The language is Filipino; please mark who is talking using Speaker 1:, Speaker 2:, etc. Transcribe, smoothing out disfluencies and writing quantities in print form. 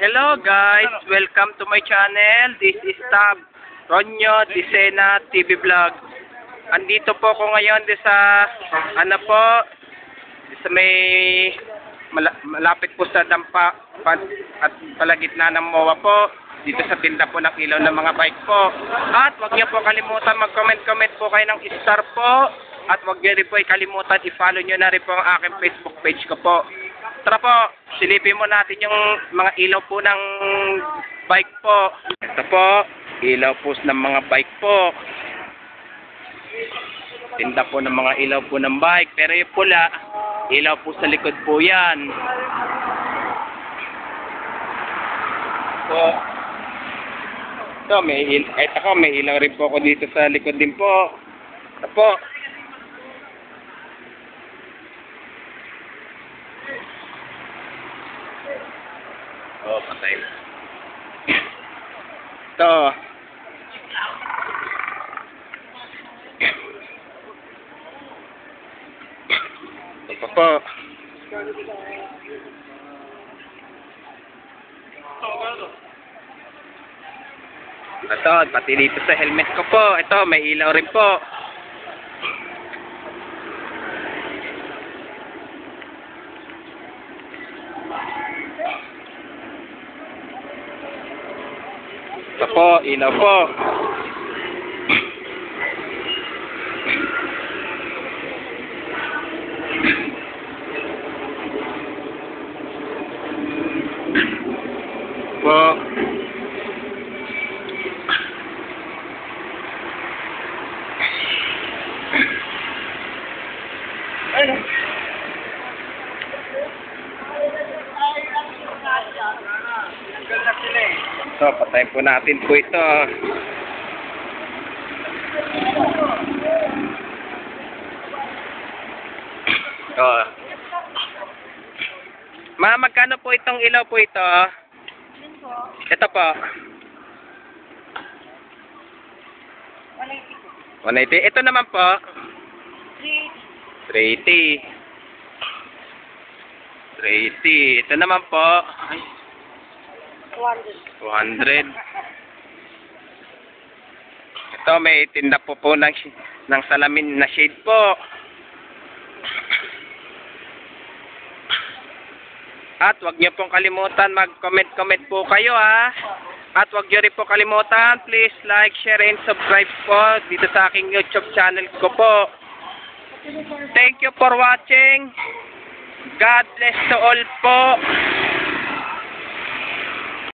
Speaker 1: Hello guys, welcome to my channel. This is Tab Ronyo Disena TV Vlog. Andito po ako ngayon sa sa may malapit po sa dampa at palagitnaan ng MOA po. Dito sa tinda po ng ilaw ng mga bike po. At wag niyo po kalimutan mag-comment po kayo ng star po. At wag niyo rin po kalimutan i-follow niyo na rin po ang aking Facebook page ko po. Tara po, silipin mo natin yung mga ilaw po ng bike po. Ito po, ilaw po ng mga bike po. Tinda po ng mga ilaw po ng bike. Pero yung pula, ilaw po sa likod po yan. So, ito, may ilaw rin po ako dito sa likod din po. Ito po. Oh, patay. Ito. Ito po. Ito, pati dito sa helmet ko po. Ito, may ilaw rin po. Ito po, ilaw po. Po. So, patayin po natin po ito. Oh. Ma, magkano po itong ilaw po ito? Ito po. 180. Ito naman po. 380. 380. Ito naman po. 200. Ito, may tinda po ng salamin na shade po. At wag niyo pong kalimutan mag-comment po kayo ha. At wag niyo rin po kalimutan, please like, share, and subscribe po dito sa aking YouTube channel ko po. Thank you for watching. God bless to all po.